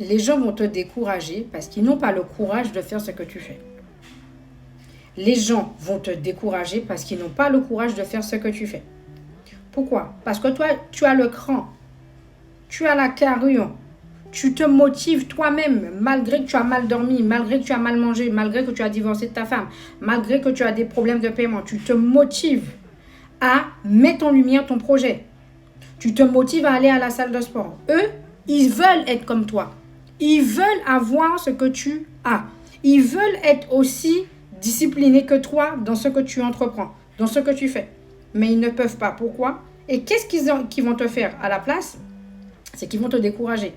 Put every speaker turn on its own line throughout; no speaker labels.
Les gens vont te décourager parce qu'ils n'ont pas le courage de faire ce que tu fais. Les gens vont te décourager parce qu'ils n'ont pas le courage de faire ce que tu fais. Pourquoi? Parce que toi, tu as le cran, tu as la carrure, tu te motives toi-même, malgré que tu as mal dormi, malgré que tu as mal mangé, malgré que tu as divorcé de ta femme, malgré que tu as des problèmes de paiement, tu te motives à mettre en lumière ton projet. Tu te motives à aller à la salle de sport. Eux, ils veulent être comme toi. Ils veulent avoir ce que tu as. Ils veulent être aussi disciplinés que toi dans ce que tu entreprends, dans ce que tu fais. Mais ils ne peuvent pas. Pourquoi? Et qu'est-ce qu'ils vont te faire à la place? C'est qu'ils vont te décourager.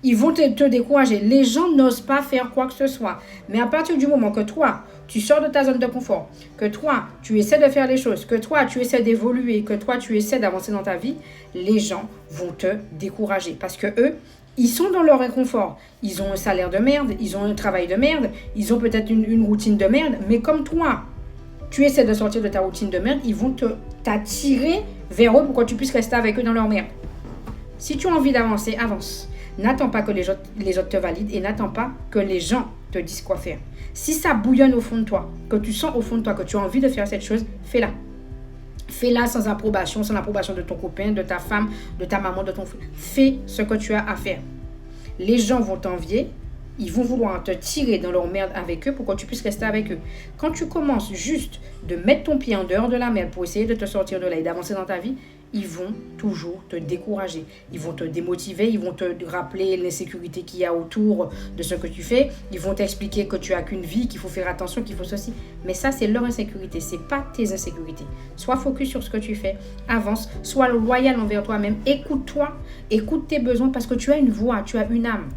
Ils vont te décourager. Les gens n'osent pas faire quoi que ce soit. Mais à partir du moment que toi, tu sors de ta zone de confort, que toi, tu essaies de faire les choses, que toi, tu essaies d'évoluer, que toi, tu essaies d'avancer dans ta vie, les gens vont te décourager. Parce que eux, ils sont dans leur inconfort. Ils ont un salaire de merde, ils ont un travail de merde, ils ont peut-être une routine de merde. Mais comme toi, tu essaies de sortir de ta routine de merde, ils vont t'attirer vers eux pour que tu puisses rester avec eux dans leur merde. Si tu as envie d'avancer, avance. N'attends pas que les autres te valident et n'attends pas que les gens te disent quoi faire. Si ça bouillonne au fond de toi, que tu sens au fond de toi que tu as envie de faire cette chose, fais-la. Fais-la sans approbation de ton copain, de ta femme, de ta maman, de ton frère. Fais ce que tu as à faire. Les gens vont t'envier, ils vont vouloir te tirer dans leur merde avec eux pour que tu puisses rester avec eux. Quand tu commences juste de mettre ton pied en dehors de la merde pour essayer de te sortir de là et d'avancer dans ta vie, ils vont toujours te décourager. Ils vont te démotiver, ils vont te rappeler l'insécurité qu'il y a autour de ce que tu fais. Ils vont t'expliquer que tu n'as qu'une vie, qu'il faut faire attention, qu'il faut ceci. Mais ça, c'est leur insécurité, ce n'est pas tes insécurités. Sois focus sur ce que tu fais, avance, sois loyal envers toi-même, écoute-toi, écoute tes besoins parce que tu as une voix, tu as une âme.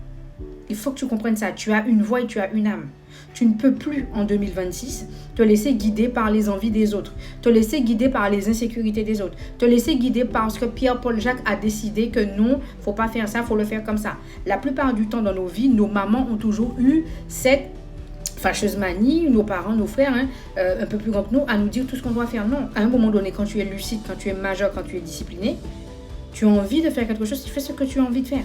Il faut que tu comprennes ça. Tu as une voix et tu as une âme. Tu ne peux plus, en 2026, te laisser guider par les envies des autres, te laisser guider par les insécurités des autres, te laisser guider parce que Pierre-Paul Jacques a décidé que non, il ne faut pas faire ça, il faut le faire comme ça. La plupart du temps dans nos vies, nos mamans ont toujours eu cette fâcheuse manie, nos parents, nos frères, un peu plus grands que nous, à nous dire tout ce qu'on doit faire. Non, à un moment donné, quand tu es lucide, quand tu es majeur, quand tu es discipliné, tu as envie de faire quelque chose, tu fais ce que tu as envie de faire.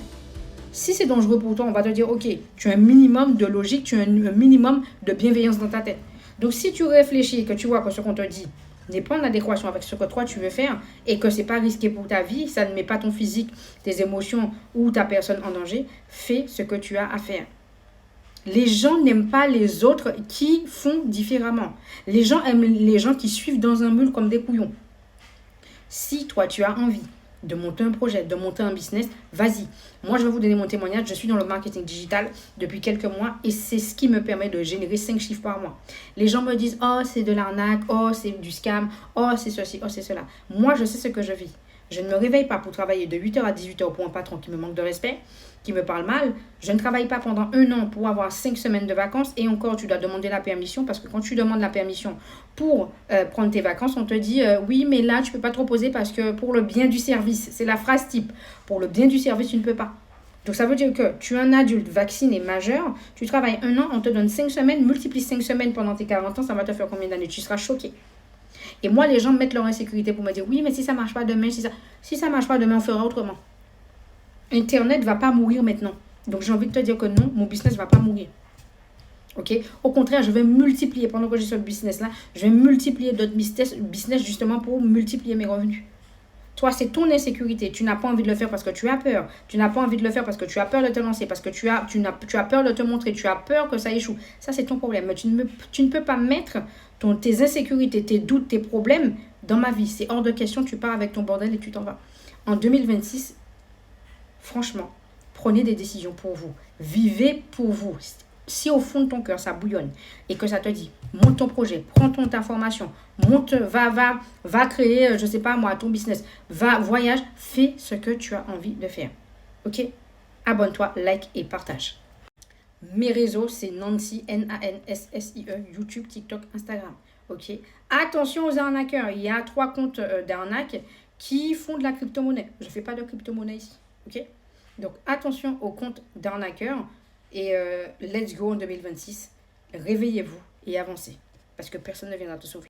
Si c'est dangereux pour toi, on va te dire, ok, tu as un minimum de logique, tu as un minimum de bienveillance dans ta tête. Donc, si tu réfléchis et que tu vois que ce qu'on te dit n'est pas en adéquation avec ce que toi tu veux faire et que ce n'est pas risqué pour ta vie, ça ne met pas ton physique, tes émotions ou ta personne en danger, fais ce que tu as à faire. Les gens n'aiment pas les autres qui font différemment. Les gens aiment les gens qui suivent dans un mule comme des couillons. Si toi tu as envie de monter un projet, de monter un business, vas-y. Moi, je vais vous donner mon témoignage. Je suis dans le marketing digital depuis quelques mois et c'est ce qui me permet de générer 5 chiffres par mois. Les gens me disent, oh, c'est de l'arnaque, oh, c'est du scam, oh, c'est ceci, oh, c'est cela. Moi, je sais ce que je vis. Je ne me réveille pas pour travailler de 8h à 18h pour un patron qui me manque de respect, qui me parle mal. Je ne travaille pas pendant 1 an pour avoir 5 semaines de vacances. Et encore, tu dois demander la permission parce que quand tu demandes la permission pour prendre tes vacances, on te dit oui, mais là, tu ne peux pas te reposer parce que pour le bien du service, c'est la phrase type. Pour le bien du service, tu ne peux pas. Donc, ça veut dire que tu es un adulte vacciné majeur, tu travailles 1 an, on te donne 5 semaines, multiplie 5 semaines pendant tes 40 ans, ça va te faire combien d'années? Tu seras choqué. Et moi, les gens mettent leur insécurité pour me dire, oui, mais si ça ne marche pas demain, si ça marche pas demain, on fera autrement. Internet ne va pas mourir maintenant. Donc, j'ai envie de te dire que non, mon business ne va pas mourir. Ok? Au contraire, je vais multiplier, pendant que j'ai ce business-là, je vais multiplier d'autres business justement pour multiplier mes revenus. Toi, c'est ton insécurité. Tu n'as pas envie de le faire parce que tu as peur. Tu n'as pas envie de le faire parce que tu as peur de te lancer, parce que tu as peur de te montrer, tu as peur que ça échoue. Ça, c'est ton problème. Mais tu ne peux pas mettre tes insécurités, tes doutes, tes problèmes dans ma vie. C'est hors de question. Tu pars avec ton bordel et tu t'en vas. En 2026, franchement, prenez des décisions pour vous. Vivez pour vous. Si au fond de ton cœur, ça bouillonne et que ça te dit, monte ton projet, prends ta formation, va créer, je ne sais pas moi, ton business, voyage, fais ce que tu as envie de faire. Ok? Abonne-toi, like et partage. Mes réseaux, c'est Nancy, Nansie, YouTube, TikTok, Instagram. Ok? Attention aux arnaqueurs. Il y a 3 comptes d'arnaque qui font de la crypto-monnaie. Je ne fais pas de crypto-monnaie ici. Ok? Donc, attention aux comptes d'arnaqueurs. Et let's go en 2026. Réveillez-vous et avancez. Parce que personne ne viendra te sauver.